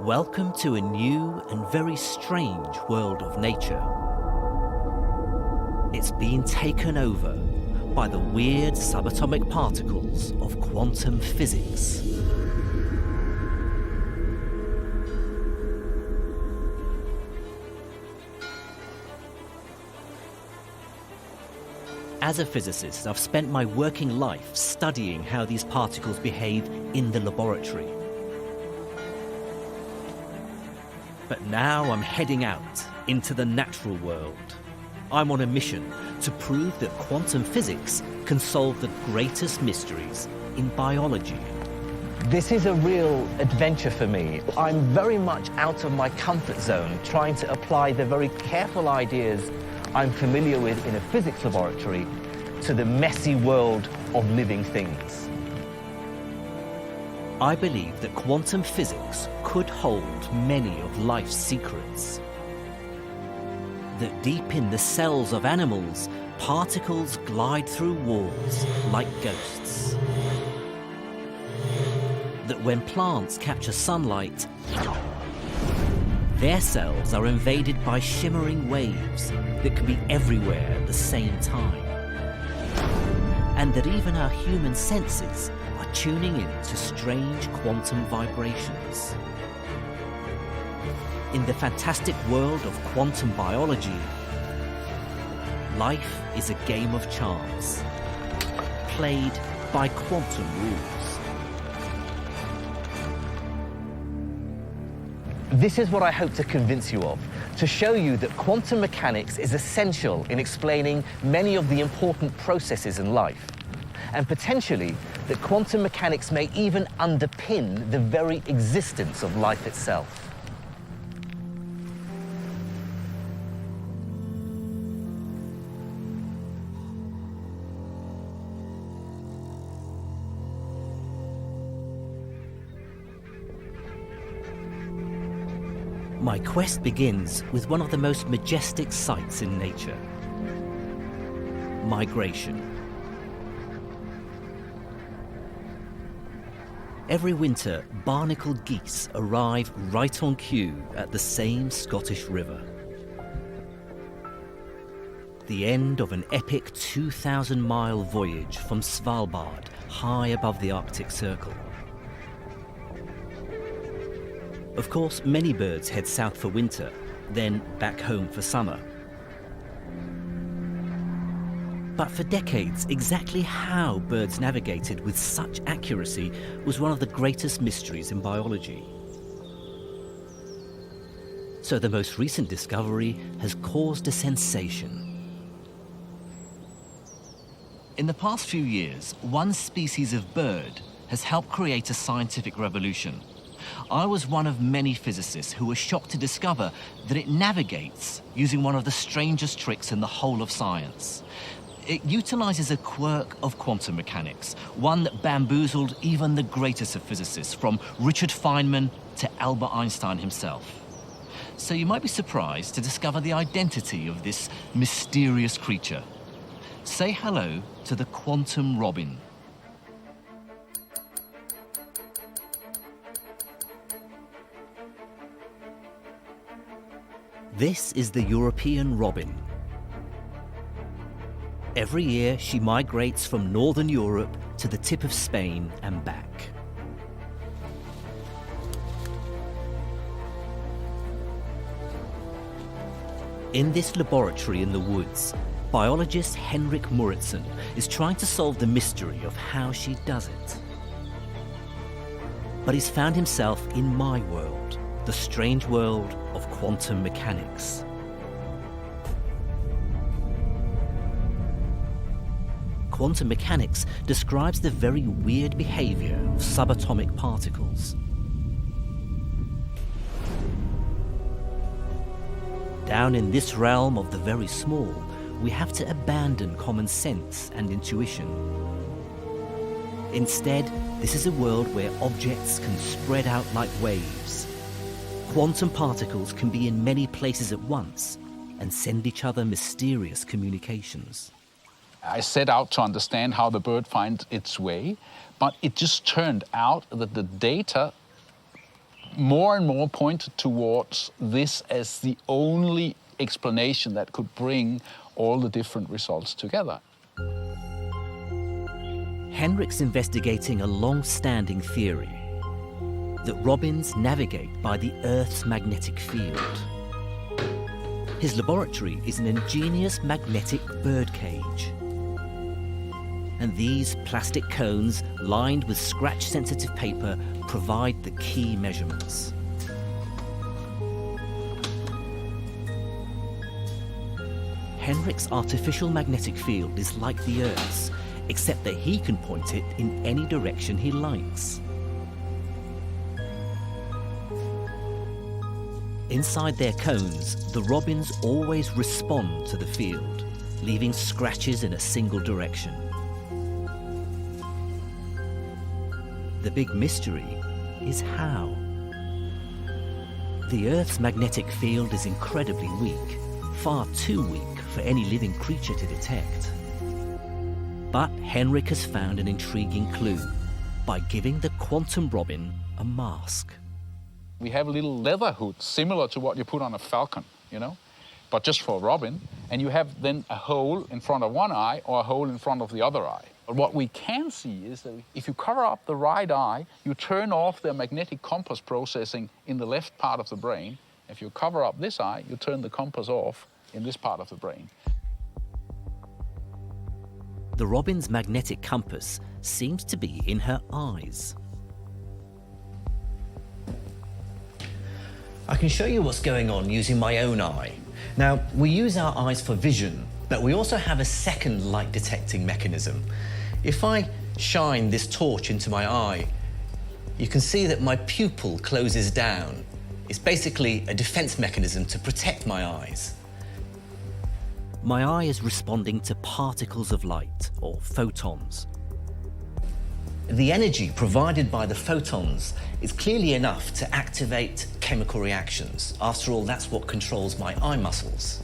Welcome to a new and very strange world of nature. It's been taken over by the weird subatomic particles of quantum physics. As a physicist, I've spent my working life studying how these particles behave in the laboratory. But now I'm heading out into the natural world. I'm on a mission to prove that quantum physics can solve the greatest mysteries in biology. This is a real adventure for me. I'm very much out of my comfort zone, trying to apply the very careful ideas I'm familiar with in a physics laboratory to the messy world of living things. I believe that quantum physics could hold many of life's secrets. That deep in the cells of animals, particles glide through walls like ghosts. That when plants capture sunlight, their cells are invaded by shimmering waves that can be everywhere at the same time. And that even our human senses are tuning in to strange quantum vibrations. In the fantastic world of quantum biology, life is a game of chance, played by quantum rules. This is what I hope to convince you of, to show you that quantum mechanics is essential in explaining many of the important processes in life, and potentially that quantum mechanics may even underpin the very existence of life itself. My quest begins with one of the most majestic sights in nature: migration. Every winter, barnacled geese arrive right on cue at the same Scottish river. The end of an epic 2,000-mile voyage from Svalbard, high above the Arctic Circle. Of course, many birds head south for winter, then back home for summer. But for decades, exactly how birds navigated with such accuracy was one of the greatest mysteries in biology. So the most recent discovery has caused a sensation. In the past few years, one species of bird has helped create a scientific revolution. I was one of many physicists who were shocked to discover that it navigates using one of the strangest tricks in the whole of science. It utilizes a quirk of quantum mechanics, one that bamboozled even the greatest of physicists, from Richard Feynman to Albert Einstein himself. So you might be surprised to discover the identity of this mysterious creature. Say hello to the quantum robin. This is the European robin. Every year, she migrates from northern Europe to the tip of Spain and back. In this laboratory in the woods, biologist Henrik Moritzen is trying to solve the mystery of how she does it. But he's found himself in my world, the strange world of quantum mechanics. Quantum mechanics describes the very weird behavior of subatomic particles. Down in this realm of the very small, we have to abandon common sense and intuition. Instead, this is a world where objects can spread out like waves. Quantum particles can be in many places at once and send each other mysterious communications. I set out to understand how the bird finds its way, but it just turned out that the data more and more pointed towards this as the only explanation that could bring all the different results together. Henrik's investigating a long-standing theory that robins navigate by the Earth's magnetic field. His laboratory is an ingenious magnetic birdcage. And these plastic cones, lined with scratch-sensitive paper, provide the key measurements. Henrik's artificial magnetic field is like the Earth's, except that he can point it in any direction he likes. Inside their cones, the robins always respond to the field, leaving scratches in a single direction. The big mystery is how. The Earth's magnetic field is incredibly weak, far too weak for any living creature to detect. But Henrik has found an intriguing clue by giving the quantum robin a mask. We have a little leather hood similar to what you put on a falcon, you know, but just for a robin. And you have then a hole in front of one eye or a hole in front of the other eye. But what we can see is that if you cover up the right eye, you turn off the magnetic compass processing in the left part of the brain. If you cover up this eye, you turn the compass off in this part of the brain. The robin's magnetic compass seems to be in her eyes. I can show you what's going on using my own eye. Now, we use our eyes for vision, but we also have a second light detecting mechanism. If I shine this torch into my eye, you can see that my pupil closes down. It's basically a defense mechanism to protect my eyes. My eye is responding to particles of light, or photons. The energy provided by the photons is clearly enough to activate chemical reactions. After all, that's what controls my eye muscles.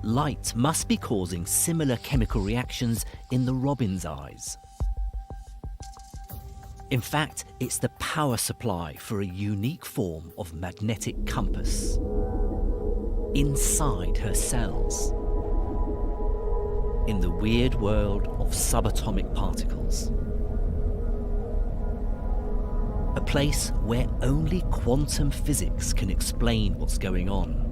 Light must be causing similar chemical reactions in the robin's eyes. In fact, it's the power supply for a unique form of magnetic compass inside her cells, in the weird world of subatomic particles. A place where only quantum physics can explain what's going on.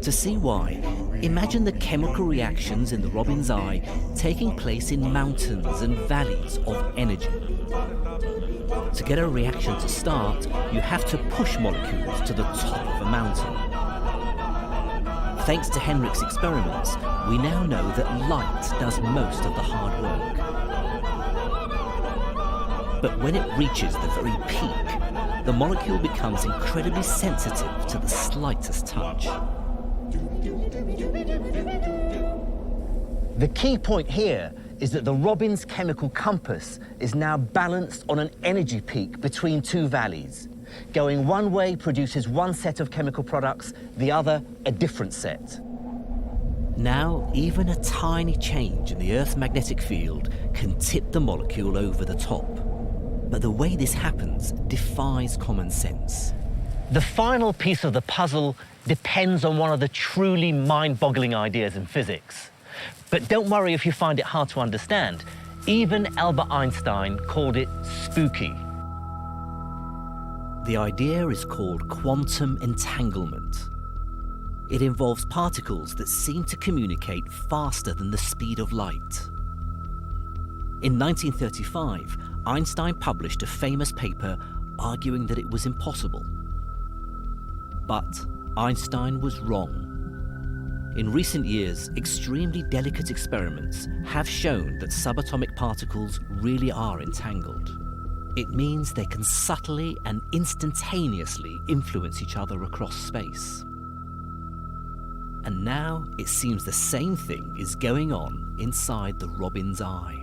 To see why, imagine the chemical reactions in the robin's eye taking place in mountains and valleys of energy. To get a reaction to start, you have to push molecules to the top of a mountain. Thanks to Henrik's experiments, we now know that light does most of the hard work. But when it reaches the very peak, the molecule becomes incredibly sensitive to the slightest touch. The key point here is that the robin's chemical compass is now balanced on an energy peak between two valleys. Going one way produces one set of chemical products, the other a different set. Now, even a tiny change in the Earth's magnetic field can tip the molecule over the top. But the way this happens defies common sense. The final piece of the puzzle depends on one of the truly mind-boggling ideas in physics. But don't worry if you find it hard to understand. Even Albert Einstein called it spooky. The idea is called quantum entanglement. It involves particles that seem to communicate faster than the speed of light. In 1935, Einstein published a famous paper arguing that it was impossible. But Einstein was wrong. In recent years, extremely delicate experiments have shown that subatomic particles really are entangled. It means they can subtly and instantaneously influence each other across space. And now it seems the same thing is going on inside the robin's eye.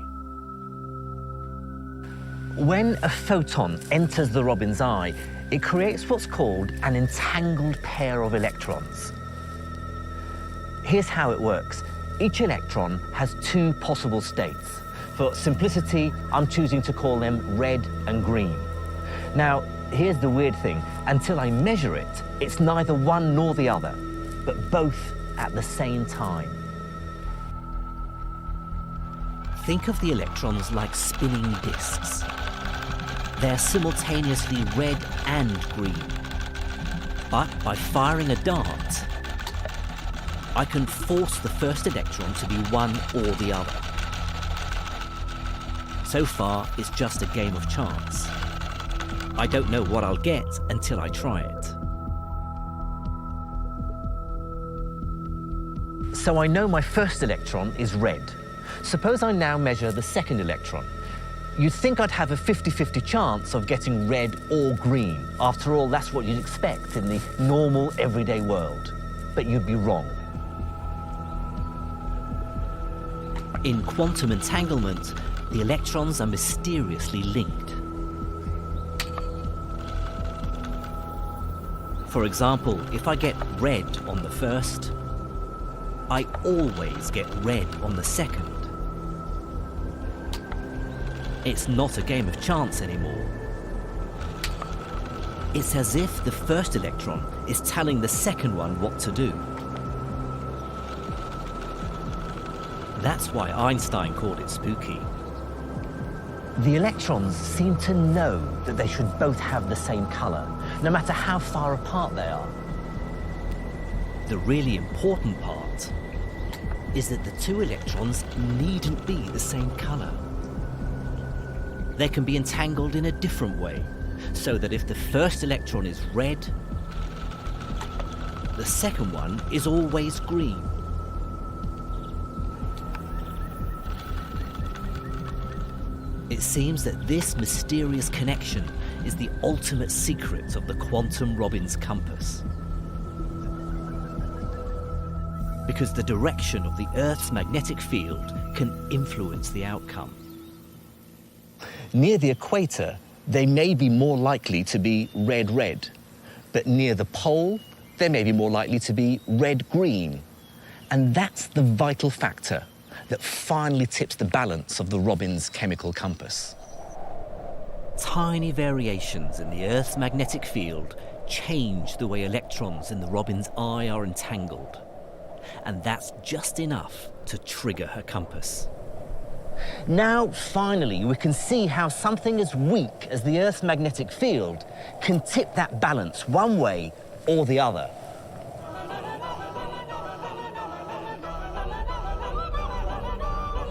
When a photon enters the robin's eye, it creates what's called an entangled pair of electrons. Here's how it works. Each electron has two possible states. For simplicity, I'm choosing to call them red and green. Now, here's the weird thing. Until I measure it, it's neither one nor the other, but both at the same time. Think of the electrons like spinning disks. They're simultaneously red and green. But by firing a dart, I can force the first electron to be one or the other. So far, it's just a game of chance. I don't know what I'll get until I try it. So I know my first electron is red. Suppose I now measure the second electron. You'd think I'd have a 50-50 chance of getting red or green. After all, that's what you'd expect in the normal, everyday world. But you'd be wrong. In quantum entanglement, the electrons are mysteriously linked. For example, if I get red on the first, I always get red on the second. It's not a game of chance anymore. It's as if the first electron is telling the second one what to do. That's why Einstein called it spooky. The electrons seem to know that they should both have the same color, no matter how far apart they are. The really important part is that the two electrons needn't be the same color. They can be entangled in a different way, so that if the first electron is red, the second one is always green. It seems that this mysterious connection is the ultimate secret of the quantum Robbins compass. Because the direction of the Earth's magnetic field can influence the outcome. Near the equator, they may be more likely to be red-red, but near the pole, they may be more likely to be red-green. And that's the vital factor that finally tips the balance of the Robbins chemical compass. Tiny variations in the Earth's magnetic field change the way electrons in the Robbins eye are entangled. And that's just enough to trigger her compass. Now, finally, we can see how something as weak as the Earth's magnetic field can tip that balance one way or the other.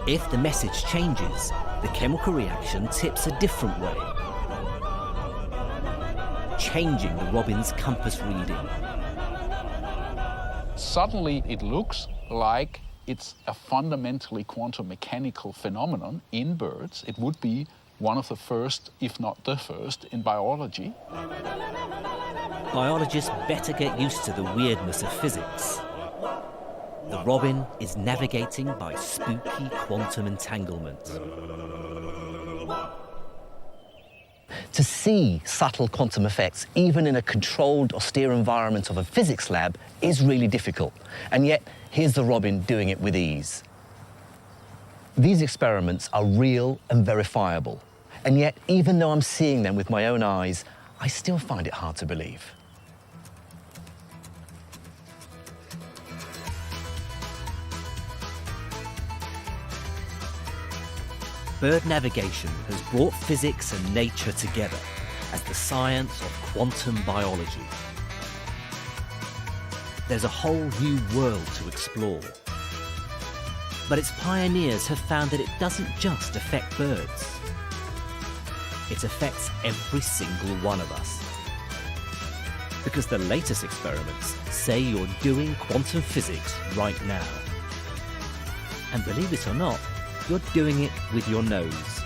If the message changes, the chemical reaction tips a different way, changing the Robbins compass reading. Suddenly it looks like it's a fundamentally quantum mechanical phenomenon in birds. It would be one of the first, if not the first, in biology. Biologists better get used to the weirdness of physics. The robin is navigating by spooky quantum entanglement. To see subtle quantum effects, even in a controlled, austere environment of a physics lab, is really difficult. And yet, here's the robin doing it with ease. These experiments are real and verifiable. And yet, even though I'm seeing them with my own eyes, I still find it hard to believe. Bird navigation has brought physics and nature together as the science of quantum biology. There's a whole new world to explore. But its pioneers have found that it doesn't just affect birds. It affects every single one of us. Because the latest experiments say you're doing quantum physics right now. And believe it or not, you're doing it with your nose.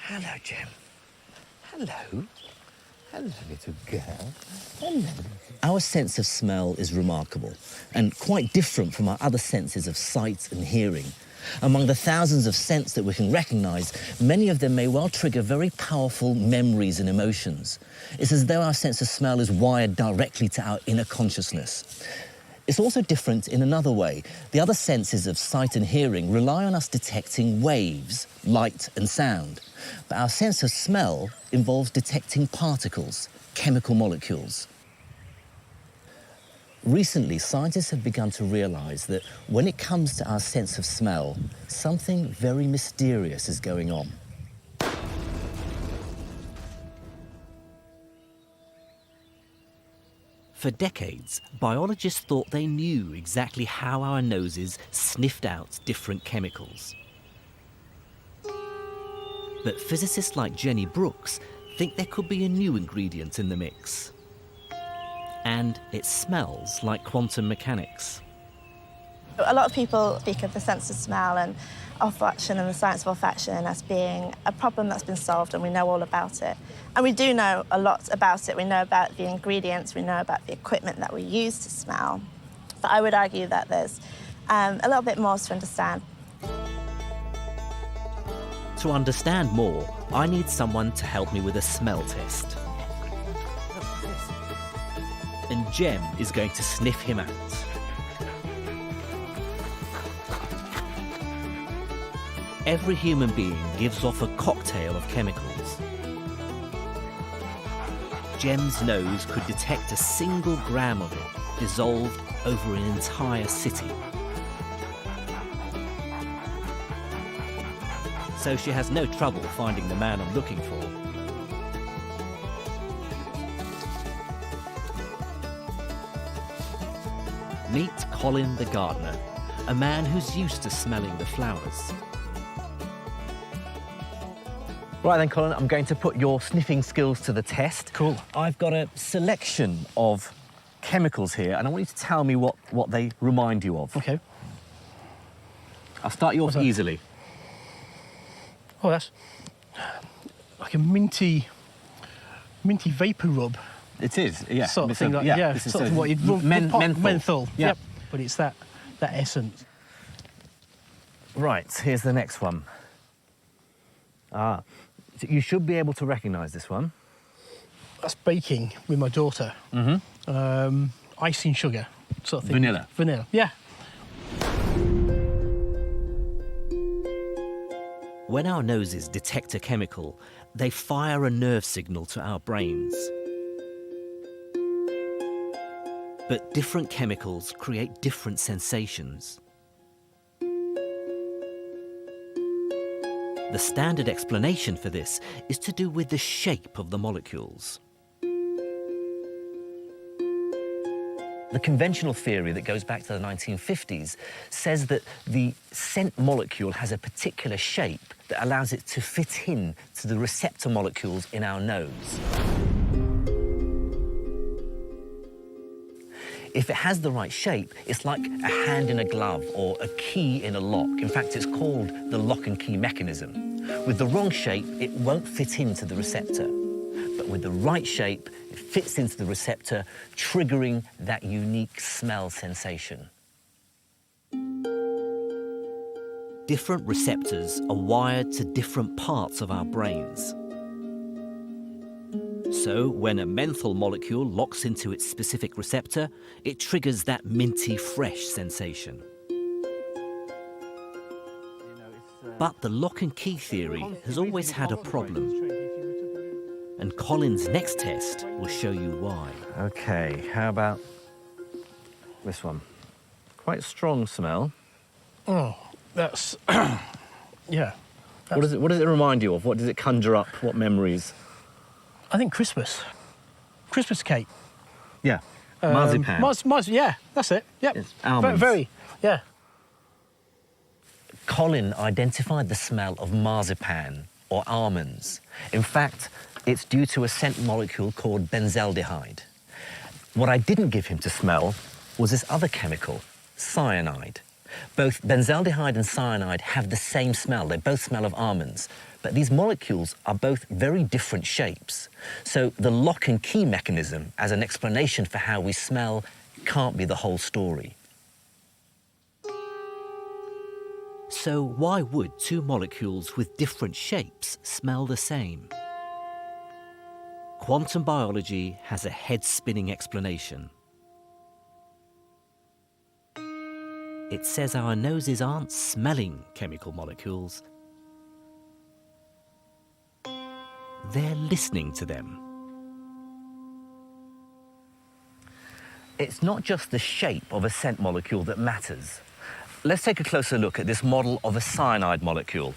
Hello, Jim. Hello. Hello, little girl. Hello. Our sense of smell is remarkable and quite different from our other senses of sight and hearing. Among the thousands of scents that we can recognize, many of them may well trigger very powerful memories and emotions. It's as though our sense of smell is wired directly to our inner consciousness. It's also different in another way. The other senses of sight and hearing rely on us detecting waves, light and sound. But our sense of smell involves detecting particles, chemical molecules. Recently, scientists have begun to realise that when it comes to our sense of smell, something very mysterious is going on. For decades, biologists thought they knew exactly how our noses sniffed out different chemicals. But physicists like Jenny Brooks think there could be a new ingredient in the mix. And it smells like quantum mechanics. A lot of people speak of the sense of smell and olfaction and the science of olfaction as being a problem that's been solved and we know all about it. And we do know a lot about it. We know about the ingredients, we know about the equipment that we use to smell. But I would argue that there's a little bit more to understand. To understand more, I need someone to help me with a smell test. And Jem is going to sniff him out. Every human being gives off a cocktail of chemicals. Jem's nose could detect a single gram of it dissolved over an entire city. So she has no trouble finding the man I'm looking for. Meet Colin the gardener, a man who's used to smelling the flowers. Right then, Colin, I'm going to put your sniffing skills to the test. Cool. I've got a selection of chemicals here, and I want you to tell me what they remind you of. Okay. I'll start you off easily. Oh, that's like a minty vapor rub. It is, yeah. Sort of thing, like, yeah, this is sort of what you'd rub, menthol. Menthol, Yeah. yep. But it's that essence. Right, here's the next one. So you should be able to recognise this one. That's baking with my daughter. Mm-hmm. Icing sugar, sort of thing. Vanilla. Vanilla, yeah. When our noses detect a chemical, they fire a nerve signal to our brains. But different chemicals create different sensations. The standard explanation for this is to do with the shape of the molecules. The conventional theory that goes back to the 1950s says that the scent molecule has a particular shape that allows it to fit in to the receptor molecules in our nose. If it has the right shape, it's like a hand in a glove or a key in a lock. In fact, it's called the lock and key mechanism. With the wrong shape, it won't fit into the receptor. But with the right shape, it fits into the receptor, triggering that unique smell sensation. Different receptors are wired to different parts of our brains. So, when a menthol molecule locks into its specific receptor, it triggers that minty fresh sensation. But the lock and key theory has always had a problem. And Colin's next test will show you why. OK, how about this one? Quite strong smell. Oh, that's yeah. What does it remind you of? What does it conjure up? What memories? I think Christmas cake. Yeah, marzipan. Yeah, that's it. Yep. It's almonds. Very, yeah. Colin identified the smell of marzipan or almonds. In fact, it's due to a scent molecule called benzaldehyde. What I didn't give him to smell was this other chemical, cyanide. Both benzaldehyde and cyanide have the same smell. They both smell of almonds. But these molecules are both very different shapes. So the lock and key mechanism as an explanation for how we smell can't be the whole story. So why would two molecules with different shapes smell the same? Quantum biology has a head-spinning explanation. it says our noses aren't smelling chemical molecules. They're listening to them. It's not just the shape of a scent molecule that matters. Let's take a closer look at this model of a cyanide molecule.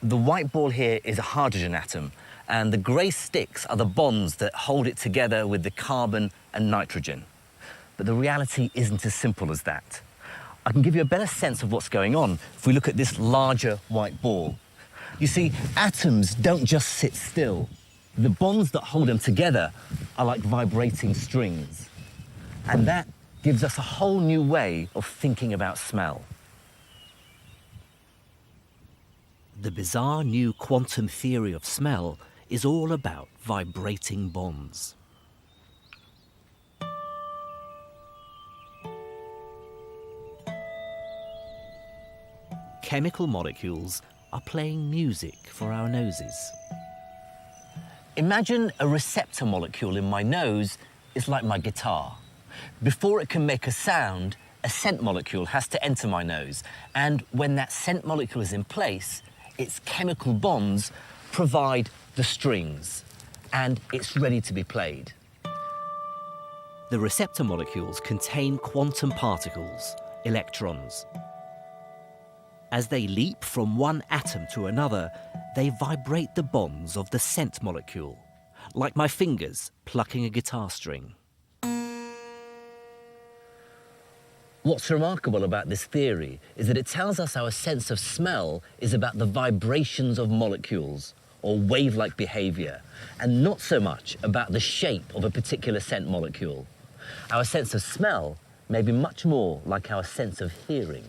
The white ball here is a hydrogen atom, and the grey sticks are the bonds that hold it together with the carbon and nitrogen. But the reality isn't as simple as that. I can give you a better sense of what's going on if we look at this larger white ball. You see, atoms don't just sit still. The bonds that hold them together are like vibrating strings. And that gives us a whole new way of thinking about smell. The bizarre new quantum theory of smell is all about vibrating bonds. Chemical molecules are playing music for our noses. Imagine a receptor molecule in my nose is like my guitar. Before it can make a sound, a scent molecule has to enter my nose. And when that scent molecule is in place, its chemical bonds provide the strings, and it's ready to be played. The receptor molecules contain quantum particles, electrons. As they leap from one atom to another, they vibrate the bonds of the scent molecule, like my fingers plucking a guitar string. What's remarkable about this theory is that it tells us our sense of smell is about the vibrations of molecules, or wave-like behavior, and not so much about the shape of a particular scent molecule. Our sense of smell may be much more like our sense of hearing.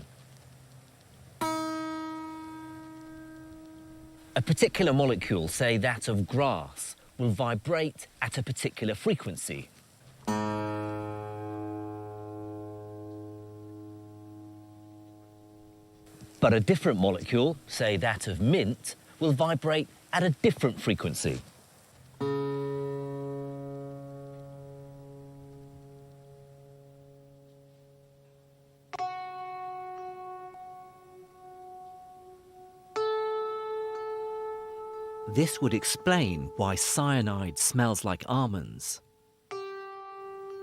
A particular molecule, say that of grass, will vibrate at a particular frequency. But a different molecule, say that of mint, will vibrate at a different frequency. This would explain why cyanide smells like almonds.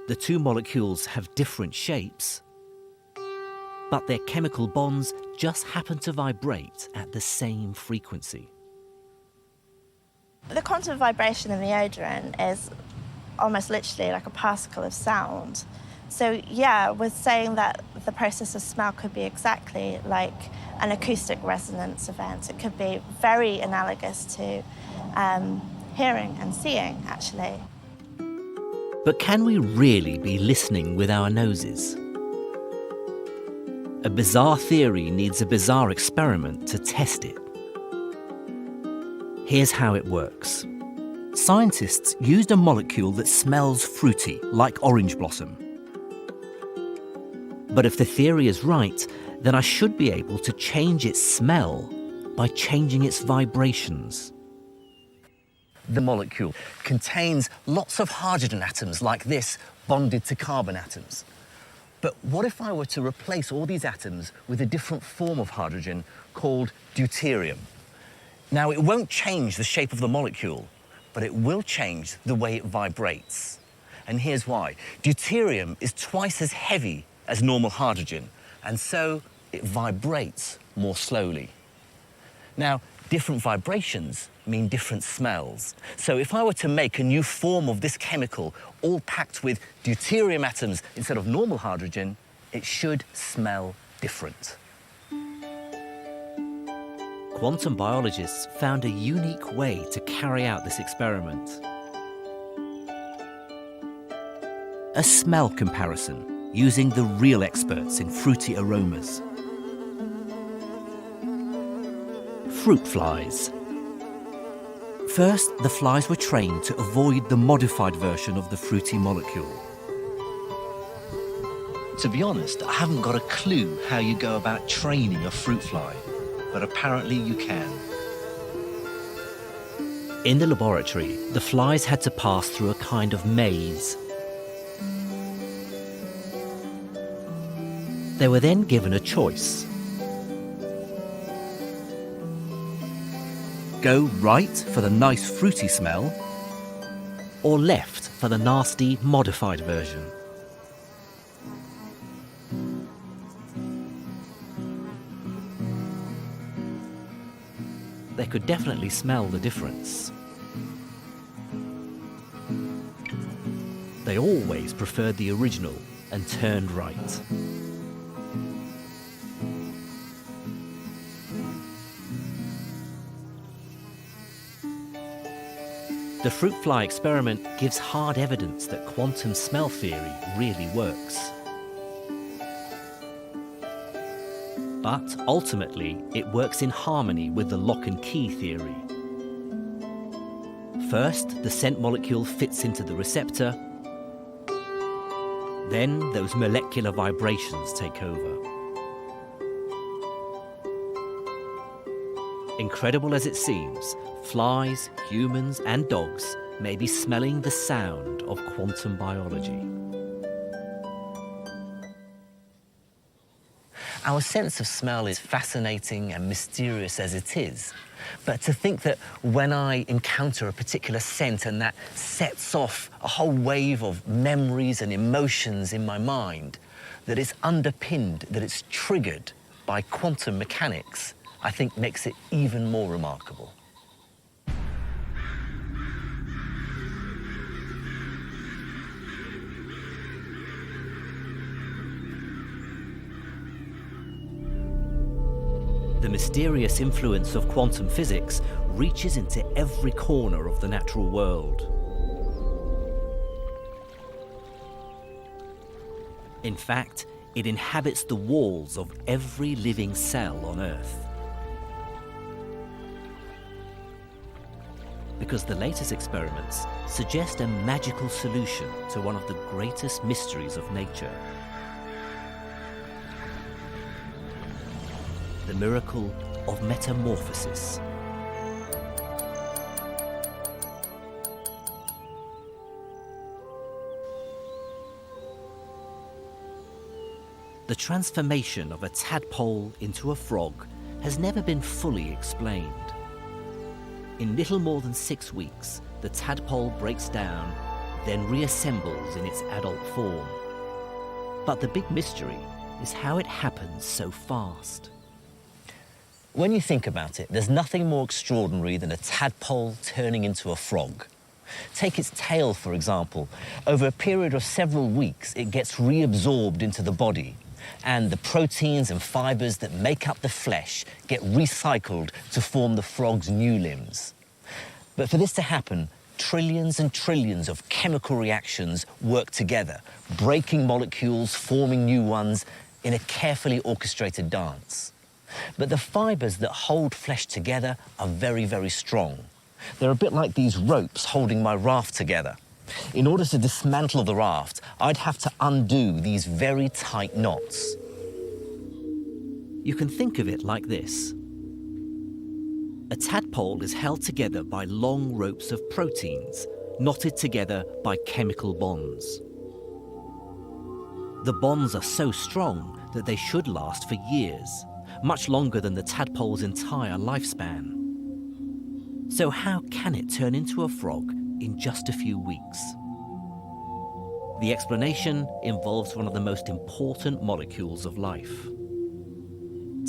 The two molecules have different shapes, but their chemical bonds just happen to vibrate at the same frequency. The quantum vibration in the odorant is almost literally like a particle of sound. So yeah, we're saying that the process of smell could be exactly like an acoustic resonance event. It could be very analogous to hearing and seeing, actually. But can we really be listening with our noses? A bizarre theory needs a bizarre experiment to test it. Here's how it works. Scientists used a molecule that smells fruity, like orange blossom. But if the theory is right, then I should be able to change its smell by changing its vibrations. The molecule contains lots of hydrogen atoms like this, bonded to carbon atoms. But what if I were to replace all these atoms with a different form of hydrogen called deuterium? Now, it won't change the shape of the molecule, but it will change the way it vibrates. And here's why. Deuterium is twice as heavy as normal hydrogen, and so it vibrates more slowly. Now, different vibrations mean different smells. So if I were to make a new form of this chemical, all packed with deuterium atoms instead of normal hydrogen, it should smell different. Quantum biologists found a unique way to carry out this experiment. A smell comparison using the real experts in fruity aromas. Fruit flies. First, the flies were trained to avoid the modified version of the fruity molecule. To be honest, I haven't got a clue how you go about training a fruit fly, but apparently you can. In the laboratory, the flies had to pass through a kind of maze. They were then given a choice. Go right for the nice fruity smell, or left for the nasty modified version. They could definitely smell the difference. They always preferred the original and turned right. The fruit fly experiment gives hard evidence that quantum smell theory really works. But ultimately, it works in harmony with the lock and key theory. First, the scent molecule fits into the receptor. Then those molecular vibrations take over. Incredible as it seems, flies, humans and dogs may be smelling the sound of quantum biology. Our sense of smell is fascinating and mysterious as it is. But to think that when I encounter a particular scent and that sets off a whole wave of memories and emotions in my mind, that it's underpinned, that it's triggered by quantum mechanics, I think makes it even more remarkable. The mysterious influence of quantum physics reaches into every corner of the natural world. In fact, it inhabits the walls of every living cell on Earth. Because the latest experiments suggest a magical solution to one of the greatest mysteries of nature. The miracle of metamorphosis. The transformation of a tadpole into a frog has never been fully explained. In little more than 6 weeks, the tadpole breaks down, then reassembles in its adult form. But the big mystery is how it happens so fast. When you think about it, there's nothing more extraordinary than a tadpole turning into a frog. Take its tail, for example. Over a period of several weeks, it gets reabsorbed into the body, and the proteins and fibers that make up the flesh get recycled to form the frog's new limbs. But for this to happen, trillions and trillions of chemical reactions work together, breaking molecules, forming new ones in a carefully orchestrated dance. But the fibers that hold flesh together are very, very strong. They're a bit like these ropes holding my raft together. In order to dismantle the raft, I'd have to undo these very tight knots. You can think of it like this. A tadpole is held together by long ropes of proteins, knotted together by chemical bonds. The bonds are so strong that they should last for years, much longer than the tadpole's entire lifespan. So how can it turn into a frog in just a few weeks? The explanation involves one of the most important molecules of life.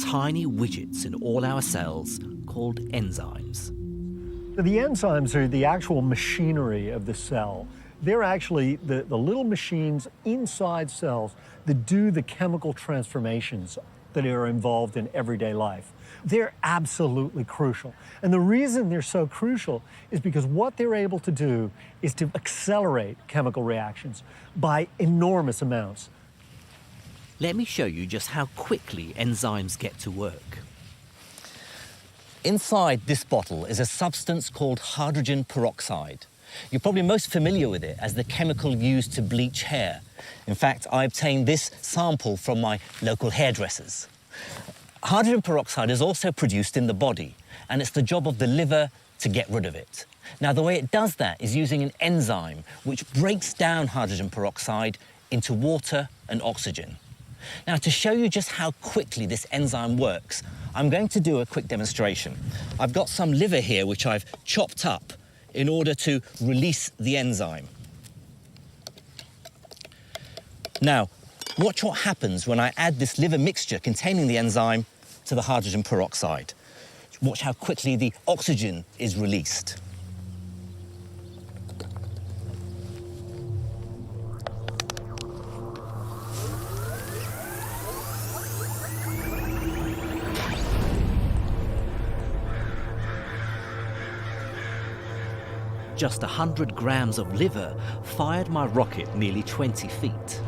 Tiny widgets in all our cells called enzymes. The enzymes are the actual machinery of the cell. They're actually the little machines inside cells that do the chemical transformations that are involved in everyday life. They're absolutely crucial. And the reason they're so crucial is because what they're able to do is to accelerate chemical reactions by enormous amounts. Let me show you just how quickly enzymes get to work. Inside this bottle is a substance called hydrogen peroxide. You're probably most familiar with it as the chemical used to bleach hair. In fact, I obtained this sample from my local hairdressers. Hydrogen peroxide is also produced in the body, and it's the job of the liver to get rid of it. Now, the way it does that is using an enzyme which breaks down hydrogen peroxide into water and oxygen. Now, to show you just how quickly this enzyme works, I'm going to do a quick demonstration. I've got some liver here which I've chopped up in order to release the enzyme. Now, watch what happens when I add this liver mixture containing the enzyme to the hydrogen peroxide. Watch how quickly the oxygen is released. Just 100 grams of liver fired my rocket nearly 20 feet.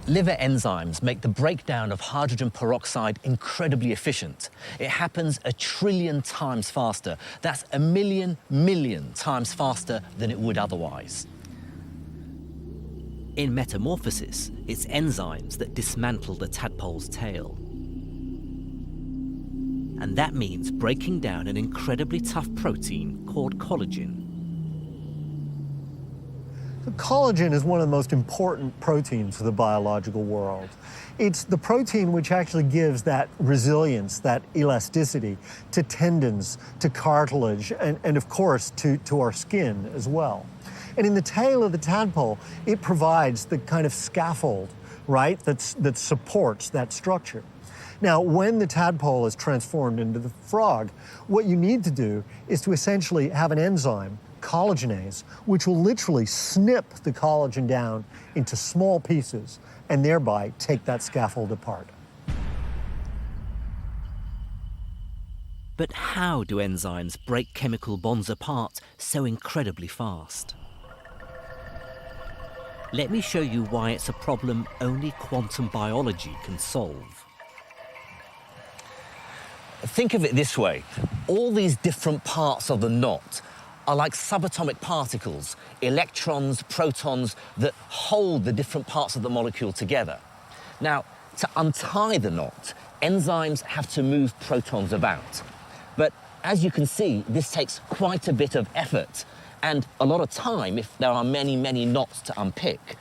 Liver enzymes make the breakdown of hydrogen peroxide incredibly efficient. It happens 1 trillion times faster. That's 1,000,000,000,000 times faster than it would otherwise. In metamorphosis, it's enzymes that dismantle the tadpole's tail. And that means breaking down an incredibly tough protein called collagen. So collagen is one of the most important proteins of the biological world. It's the protein which actually gives that resilience, that elasticity to tendons, to cartilage, and of course to our skin as well. And in the tail of the tadpole, it provides the kind of scaffold, right, that supports that structure. Now, when the tadpole is transformed into the frog, what you need to do is to essentially have an enzyme, collagenase, which will literally snip the collagen down into small pieces and thereby take that scaffold apart. But how do enzymes break chemical bonds apart so incredibly fast? Let me show you why it's a problem only quantum biology can solve. Think of it this way. All these different parts of the knot are like subatomic particles, electrons, protons, that hold the different parts of the molecule together. Now, to untie the knot, enzymes have to move protons about. But as you can see, this takes quite a bit of effort and a lot of time if there are many, many knots to unpick.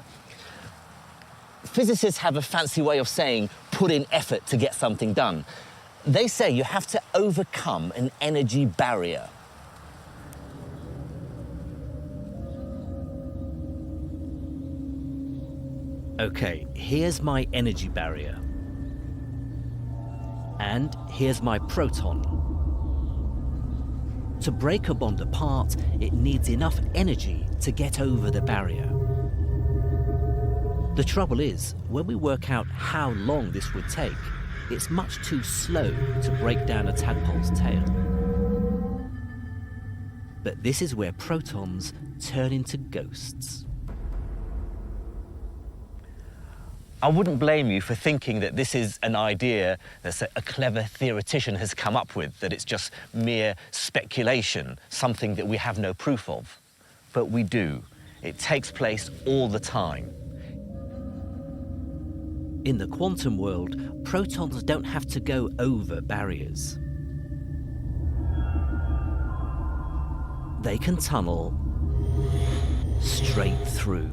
Physicists have a fancy way of saying, put in effort to get something done. They say you have to overcome an energy barrier. Okay, here's my energy barrier. And here's my proton. To break a bond apart, it needs enough energy to get over the barrier. The trouble is, when we work out how long this would take, it's much too slow to break down a tadpole's tail. But this is where protons turn into ghosts. I wouldn't blame you for thinking that this is an idea that a clever theoretician has come up with, that it's just mere speculation, something that we have no proof of. But we do. It takes place all the time. In the quantum world, protons don't have to go over barriers. They can tunnel straight through.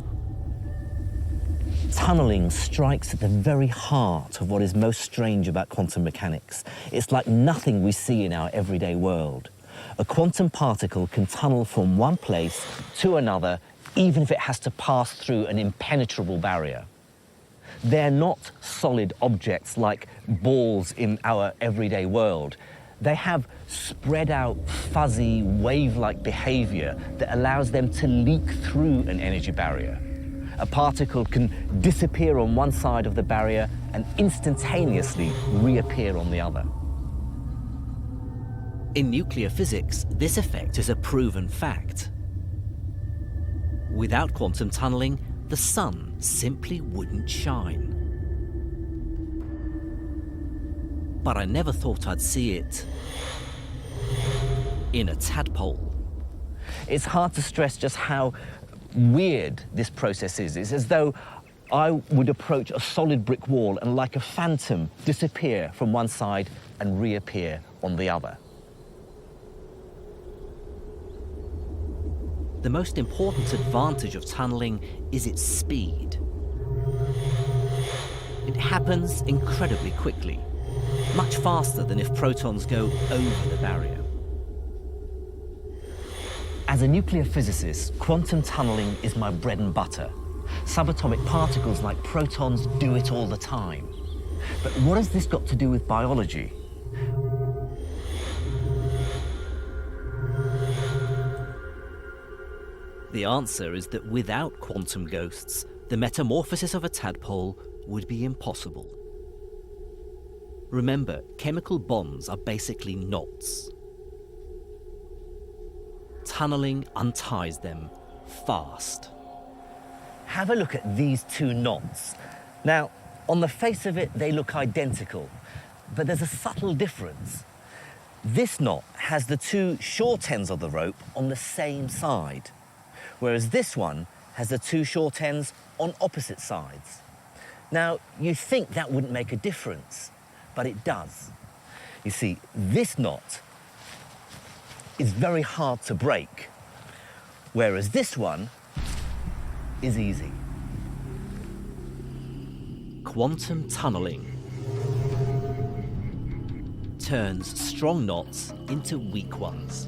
Tunneling strikes at the very heart of what is most strange about quantum mechanics. It's like nothing we see in our everyday world. A quantum particle can tunnel from one place to another, even if it has to pass through an impenetrable barrier. They're not solid objects like balls in our everyday world. They have spread out, fuzzy, wave-like behavior that allows them to leak through an energy barrier. A particle can disappear on one side of the barrier and instantaneously reappear on the other. In nuclear physics, this effect is a proven fact. Without quantum tunneling, the sun simply wouldn't shine. But I never thought I'd see it in a tadpole. It's hard to stress just how weird this process is. It's as though I would approach a solid brick wall and, like a phantom, disappear from one side and reappear on the other. the most important advantage of tunneling is its speed. It happens incredibly quickly, much faster than if protons go over the barrier. As a nuclear physicist, quantum tunneling is my bread and butter. Subatomic particles like protons do it all the time. But what has this got to do with biology? The answer is that without quantum ghosts, the metamorphosis of a tadpole would be impossible. Remember, chemical bonds are basically knots. Tunneling unties them fast. Have a look at these two knots. Now, on the face of it, they look identical, but there's a subtle difference. This knot has the two short ends of the rope on the same side, whereas this one has the two short ends on opposite sides. Now, you'd think that wouldn't make a difference, but it does. You see, this knot is very hard to break, whereas this one is easy. Quantum tunneling turns strong knots into weak ones.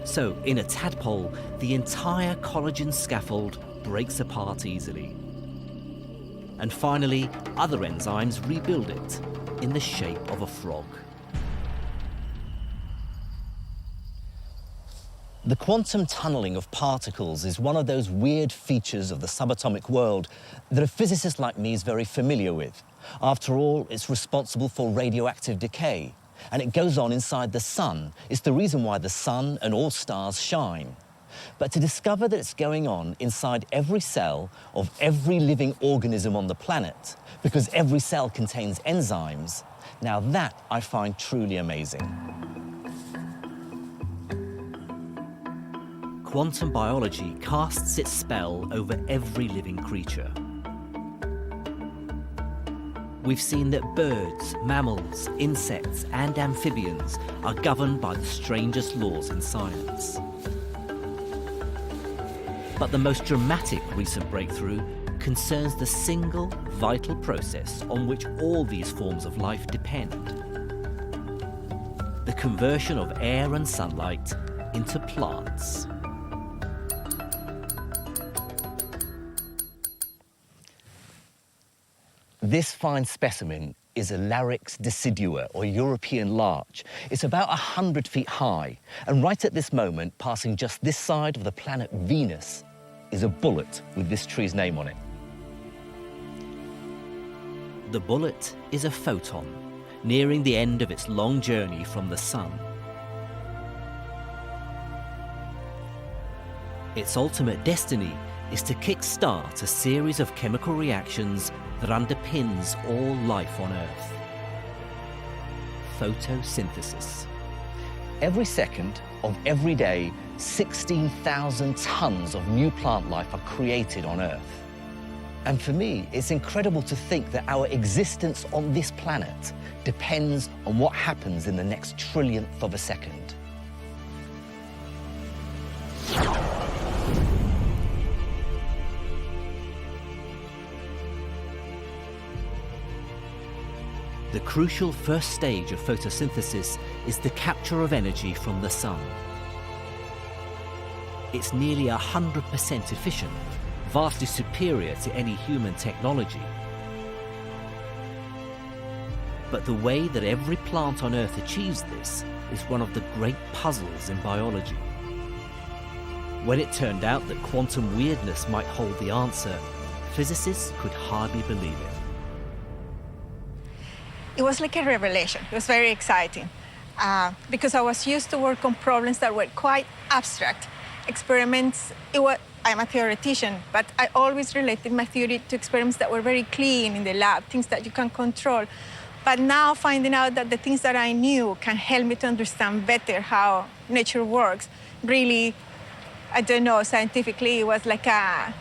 So, in a tadpole, the entire collagen scaffold breaks apart easily. And finally, other enzymes rebuild it in the shape of a frog. The quantum tunneling of particles is one of those weird features of the subatomic world that a physicist like me is very familiar with. After all, it's responsible for radioactive decay, and it goes on inside the sun. It's the reason why the sun and all stars shine. But to discover that it's going on inside every cell of every living organism on the planet, because every cell contains enzymes, now that I find truly amazing. Quantum biology casts its spell over every living creature. We've seen that birds, mammals, insects, and amphibians are governed by the strangest laws in science. But the most dramatic recent breakthrough concerns the single vital process on which all these forms of life depend: the conversion of air and sunlight into plants. This fine specimen is a Larix decidua, or European larch. It's about 100 feet high, and right at this moment, passing just this side of the planet Venus, is a bullet with this tree's name on it. The bullet is a photon, nearing the end of its long journey from the sun. Its ultimate destiny is to kick-start a series of chemical reactions that underpins all life on Earth. Photosynthesis. Every second of every day, 16,000 tons of new plant life are created on Earth. And for me, it's incredible to think that our existence on this planet depends on what happens in the next trillionth of a second. The crucial first stage of photosynthesis is the capture of energy from the sun. It's nearly 100% efficient, vastly superior to any human technology. But the way that every plant on Earth achieves this is one of the great puzzles in biology. When it turned out that quantum weirdness might hold the answer, physicists could hardly believe it. It was like a revelation. It was very exciting because I was used to work on problems that were quite abstract. Experiments, I'm a theoretician, but I always related my theory to experiments that were very clean in the lab, things that you can control. But now finding out that the things that I knew can help me to understand better how nature works, really, I don't know, scientifically, it was like a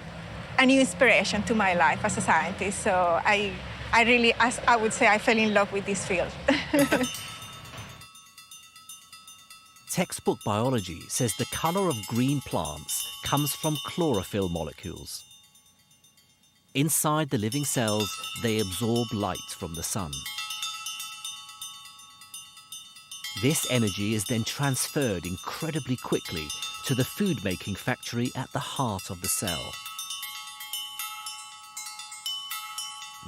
new inspiration to my life as a scientist. So I really, as I would say, I fell in love with this field. Textbook biology says the colour of green plants comes from chlorophyll molecules. Inside the living cells, they absorb light from the sun. This energy is then transferred incredibly quickly to the food-making factory at the heart of the cell.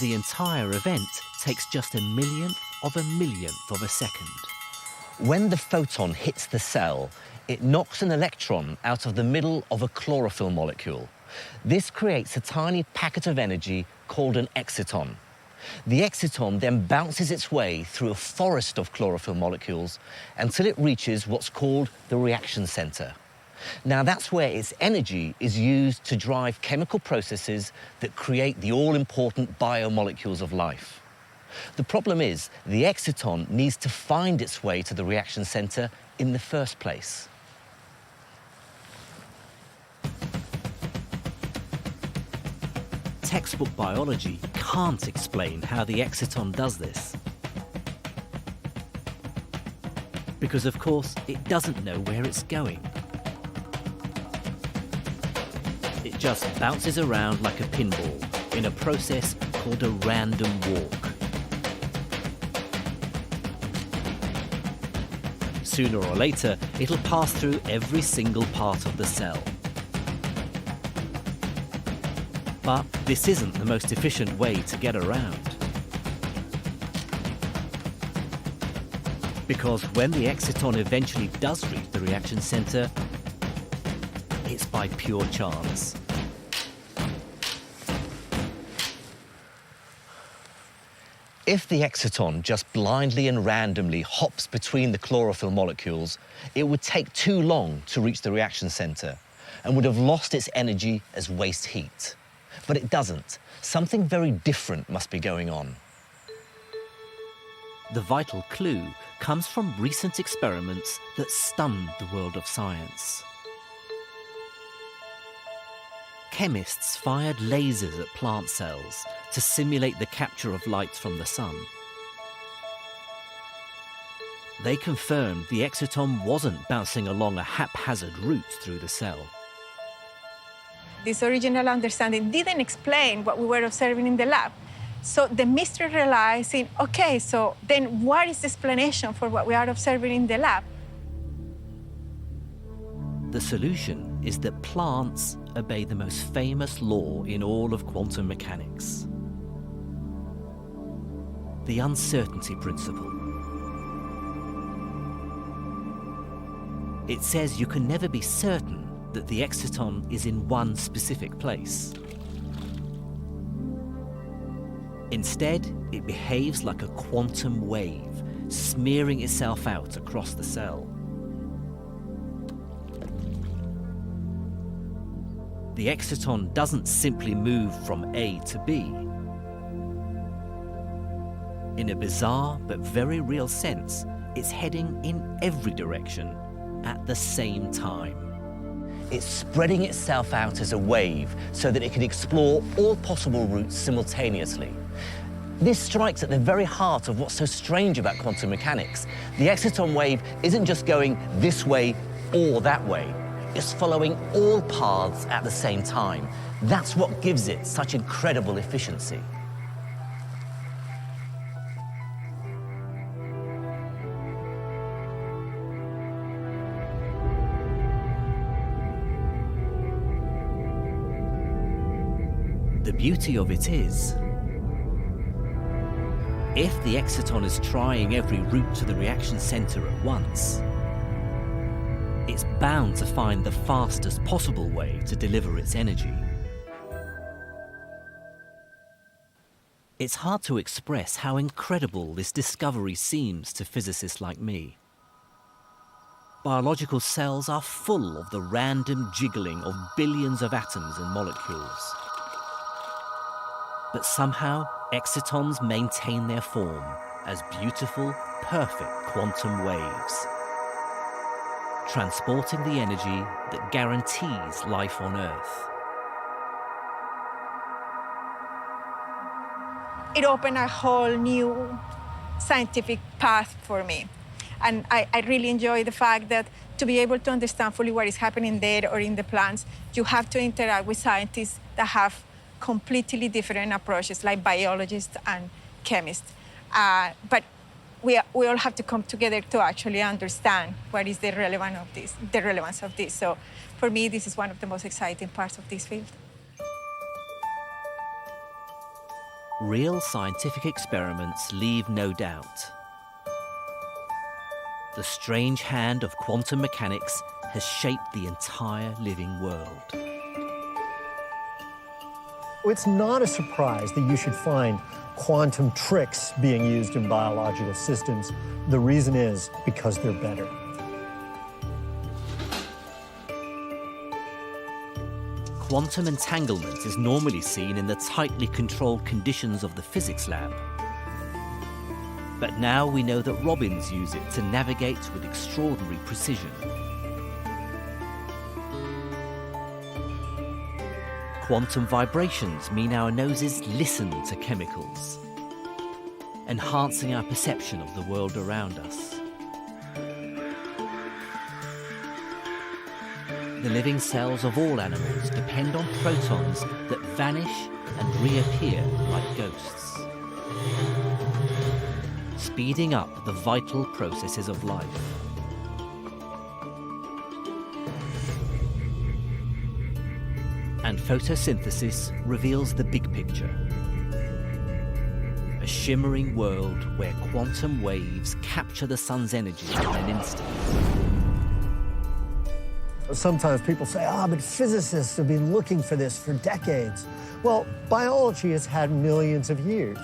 The entire event takes just a millionth of a second. When the photon hits the cell, it knocks an electron out of the middle of a chlorophyll molecule. This creates a tiny packet of energy called an exciton. The exciton then bounces its way through a forest of chlorophyll molecules until it reaches what's called the reaction center. Now that's where its energy is used to drive chemical processes that create the all-important biomolecules of life. The problem is, the exciton needs to find its way to the reaction center in the first place. Textbook biology can't explain how the exciton does this. Because, of course, it doesn't know where it's going. It just bounces around like a pinball in a process called a random walk. Sooner or later, it'll pass through every single part of the cell. But this isn't the most efficient way to get around. Because when the exciton eventually does reach the reaction center, it's by pure chance. If the exciton just blindly and randomly hops between the chlorophyll molecules, it would take too long to reach the reaction center and would have lost its energy as waste heat. But it doesn't. Something very different must be going on. The vital clue comes from recent experiments that stunned the world of science. Chemists fired lasers at plant cells to simulate the capture of light from the sun. They confirmed the exciton wasn't bouncing along a haphazard route through the cell. This original understanding didn't explain what we were observing in the lab. So the mystery relies in, okay, so then what is the explanation for what we are observing in the lab? The solution is that plants obey the most famous law in all of quantum mechanics: the uncertainty principle. It says you can never be certain that the exciton is in one specific place. Instead, it behaves like a quantum wave, smearing itself out across the cell. The exciton doesn't simply move from A to B. In a bizarre but very real sense, it's heading in every direction at the same time. It's spreading itself out as a wave so that it can explore all possible routes simultaneously. This strikes at the very heart of what's so strange about quantum mechanics. The exciton wave isn't just going this way or that way. It's following all paths at the same time. That's what gives it such incredible efficiency. The beauty of it is, if the exciton is trying every route to the reaction center at once, it's bound to find the fastest possible way to deliver its energy. It's hard to express how incredible this discovery seems to physicists like me. Biological cells are full of the random jiggling of billions of atoms and molecules. But somehow, excitons maintain their form as beautiful, perfect quantum waves, transporting the energy that guarantees life on Earth. It opened a whole new scientific path for me. And I really enjoy the fact that to be able to understand fully what is happening there or in the plants, you have to interact with scientists that have completely different approaches, like biologists and chemists. But we all have to come together to actually understand what is the relevance of this. So for me, this is one of the most exciting parts of this field. Real scientific experiments leave no doubt. The strange hand of quantum mechanics has shaped the entire living world. It's not a surprise that you should find quantum tricks being used in biological systems. The reason is because they're better. Quantum entanglement is normally seen in the tightly controlled conditions of the physics lab. But now we know that robins use it to navigate with extraordinary precision. Quantum vibrations mean our noses listen to chemicals, enhancing our perception of the world around us. The living cells of all animals depend on protons that vanish and reappear like ghosts, speeding up the vital processes of life. And photosynthesis reveals the big picture. A shimmering world where quantum waves capture the sun's energy in an instant. Sometimes people say, but physicists have been looking for this for decades. Well, biology has had millions of years.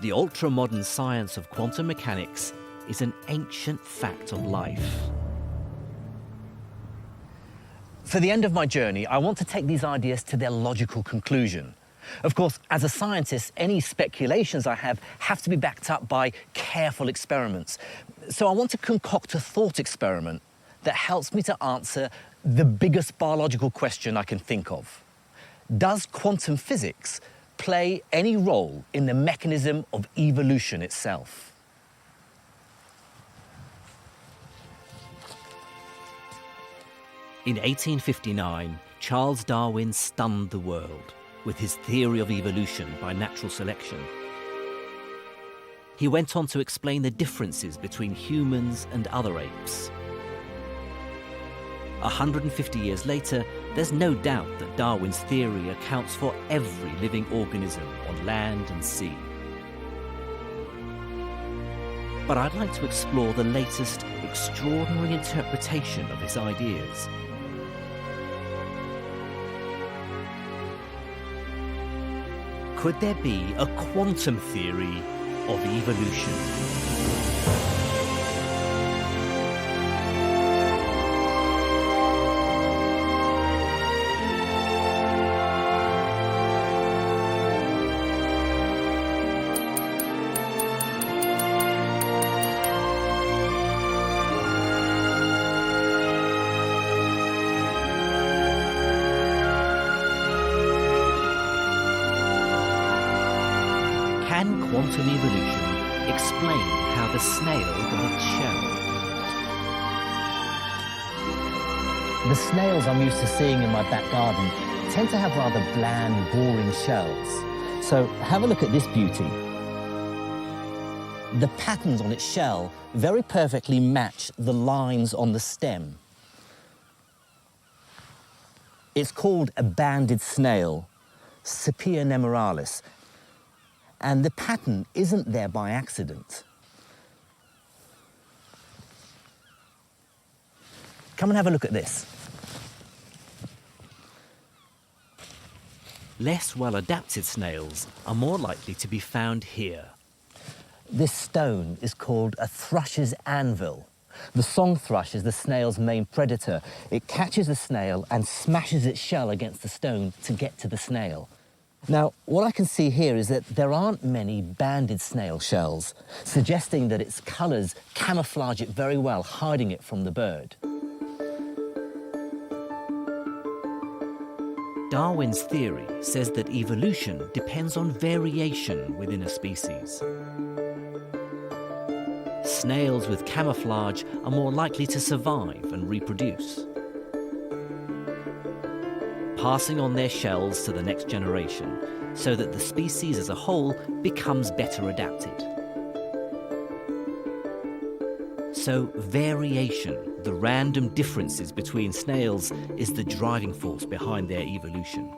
The ultra-modern science of quantum mechanics is an ancient fact of life. For the end of my journey, I want to take these ideas to their logical conclusion. Of course, as a scientist, any speculations I have to be backed up by careful experiments. So I want to concoct a thought experiment that helps me to answer the biggest biological question I can think of. Does quantum physics play any role in the mechanism of evolution itself? In 1859, Charles Darwin stunned the world with his theory of evolution by natural selection. He went on to explain the differences between humans and other apes. 150 years later, there's no doubt that Darwin's theory accounts for every living organism on land and sea. But I'd like to explore the latest extraordinary interpretation of his ideas. Could there be a quantum theory of evolution? Can quantum evolution explain how the snail got its shell? The snails I'm used to seeing in my back garden tend to have rather bland, boring shells. So have a look at this beauty. The patterns on its shell very perfectly match the lines on the stem. It's called a banded snail, Sepia nemoralis. And the pattern isn't there by accident. Come and have a look at this. Less well-adapted snails are more likely to be found here. This stone is called a thrush's anvil. The song thrush is the snail's main predator. It catches the snail and smashes its shell against the stone to get to the snail. Now, what I can see here is that there aren't many banded snail shells, suggesting that its colours camouflage it very well, hiding it from the bird. Darwin's theory says that evolution depends on variation within a species. snails with camouflage are more likely to survive and reproduce, passing on their shells to the next generation so that the species as a whole becomes better adapted. So variation, the random differences between snails, is the driving force behind their evolution.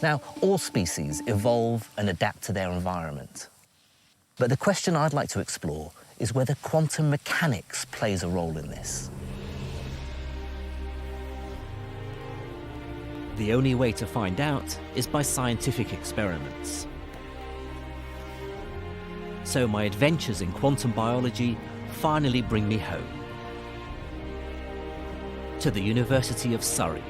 Now, all species evolve and adapt to their environment. But the question I'd like to explore is whether quantum mechanics plays a role in this. The only way to find out is by scientific experiments. So my adventures in quantum biology finally bring me home to the University of Surrey.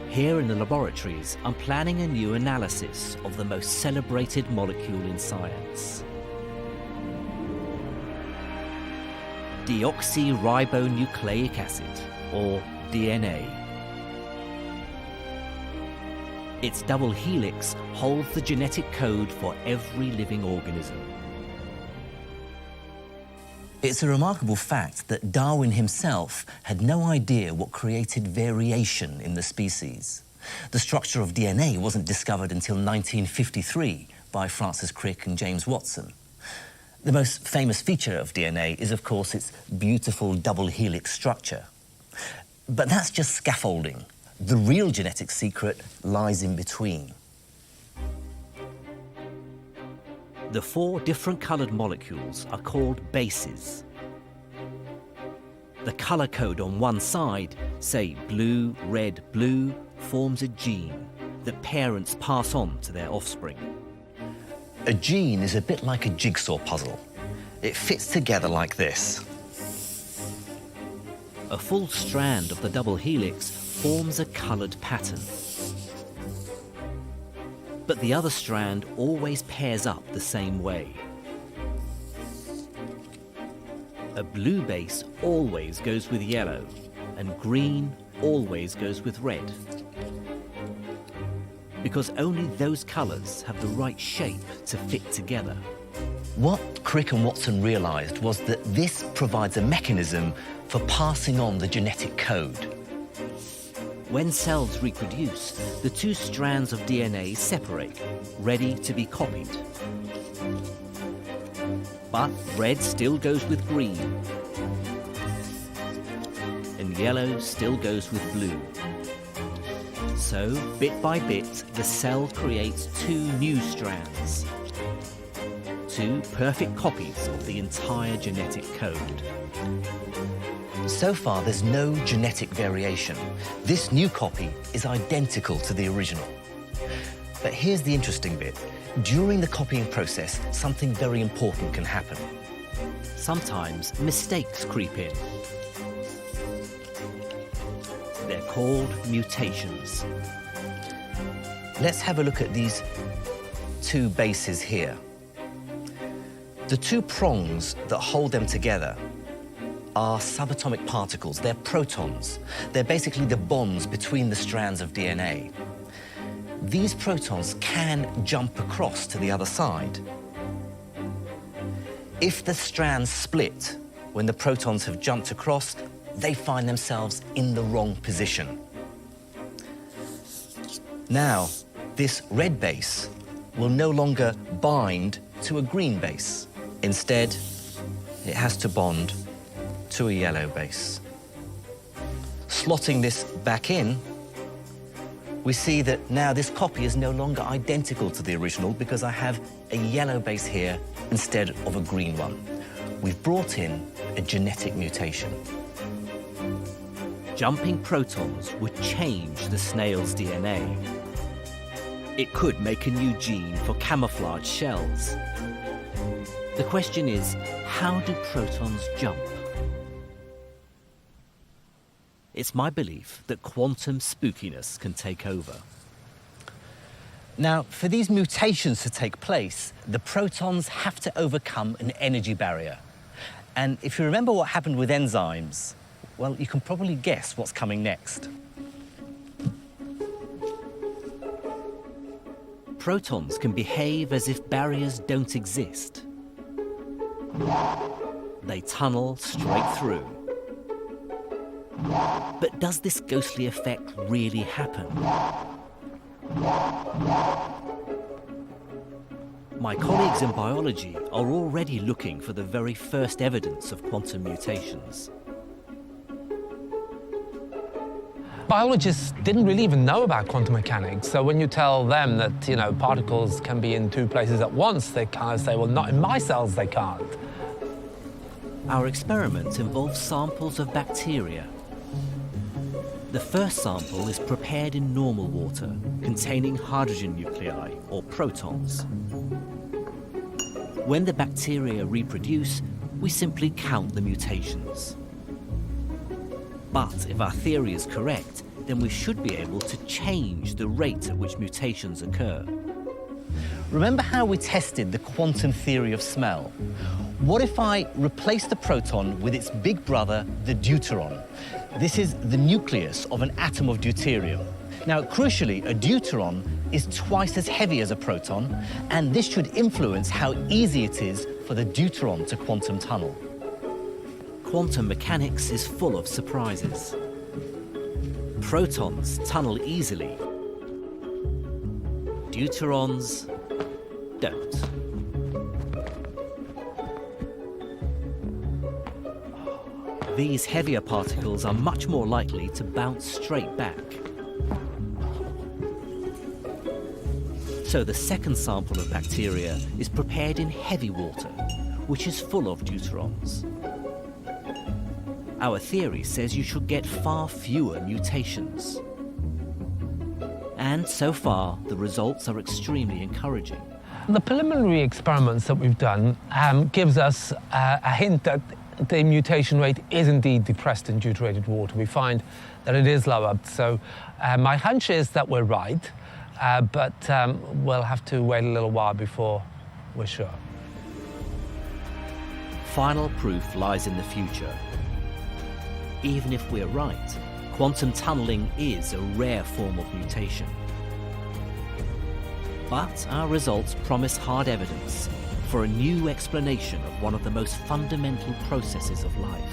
Here in the laboratories, I'm planning a new analysis of the most celebrated molecule in science. Deoxyribonucleic acid, or DNA. Its double helix holds the genetic code for every living organism. It's a remarkable fact that Darwin himself had no idea what created variation in the species. The structure of DNA wasn't discovered until 1953 by Francis Crick and James Watson. The most famous feature of DNA is, of course, its beautiful double helix structure. But that's just scaffolding. The real genetic secret lies in between. The 4 different coloured molecules are called bases. The colour code on one side, say blue, red, blue, forms a gene that parents pass on to their offspring. A gene is a bit like a jigsaw puzzle. It fits together like this. A full strand of the double helix forms a coloured pattern. But the other strand always pairs up the same way. A blue base always goes with yellow, and green always goes with red. Because only those colours have the right shape to fit together. What Crick and Watson realised was that this provides a mechanism for passing on the genetic code. When cells reproduce, the 2 strands of DNA separate, ready to be copied. But red still goes with green, and yellow still goes with blue. So, bit by bit, the cell creates 2 new strands. 2 perfect copies of the entire genetic code. So far, there's no genetic variation. This new copy is identical to the original. But here's the interesting bit. During the copying process, something very important can happen. Sometimes mistakes creep in. They're called mutations. Let's have a look at these 2 bases here. The 2 prongs that hold them together are subatomic particles. They're protons. They're basically the bonds between the strands of DNA. These protons can jump across to the other side. If the strands split when the protons have jumped across, they find themselves in the wrong position. Now, this red base will no longer bind to a green base. Instead, it has to bond to a yellow base. Slotting this back in, we see that now this copy is no longer identical to the original because I have a yellow base here instead of a green one. We've brought in a genetic mutation. Jumping protons would change the snail's DNA. It could make a new gene for camouflage shells. The question is, how do protons jump? It's my belief that quantum spookiness can take over. Now, for these mutations to take place, the protons have to overcome an energy barrier. And if you remember what happened with enzymes, well, you can probably guess what's coming next. Protons can behave as if barriers don't exist. They tunnel straight through. But does this ghostly effect really happen? My colleagues in biology are already looking for the very first evidence of quantum mutations. Biologists didn't really even know about quantum mechanics, so when you tell them that, particles can be in two places at once, they kind of say, well, not in my cells, they can't. Our experiment involves samples of bacteria. The first sample is prepared in normal water, containing hydrogen nuclei, or protons. When the bacteria reproduce, we simply count the mutations. But if our theory is correct, then we should be able to change the rate at which mutations occur. Remember how we tested the quantum theory of smell? What if I replace the proton with its big brother, the deuteron? This is the nucleus of an atom of deuterium. Now, crucially, a deuteron is twice as heavy as a proton, and this should influence how easy it is for the deuteron to quantum tunnel. Quantum mechanics is full of surprises. Protons tunnel easily. Deuterons don't. These heavier particles are much more likely to bounce straight back. So the second sample of bacteria is prepared in heavy water, which is full of deuterons. Our theory says you should get far fewer mutations. And so far, the results are extremely encouraging. The preliminary experiments that we've done gives us a hint that the mutation rate is indeed depressed in deuterated water. We find that it is lower. So my hunch is that we're right, but we'll have to wait a little while before we're sure. Final proof lies in the future. Even if we're right, quantum tunneling is a rare form of mutation. But our results promise hard evidence for a new explanation of one of the most fundamental processes of life.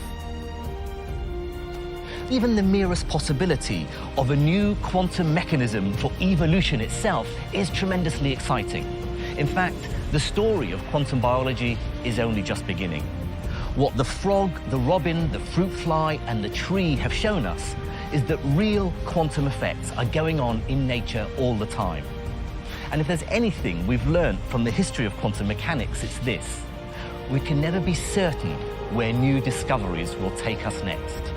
Even the merest possibility of a new quantum mechanism for evolution itself is tremendously exciting. In fact, the story of quantum biology is only just beginning. What the frog, the robin, the fruit fly, and the tree have shown us is that real quantum effects are going on in nature all the time. And if there's anything we've learned from the history of quantum mechanics, it's this: we can never be certain where new discoveries will take us next.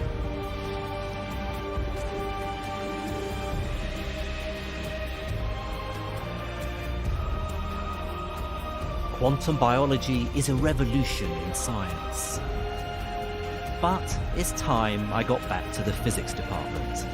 Quantum biology is a revolution in science. But it's time I got back to the physics department.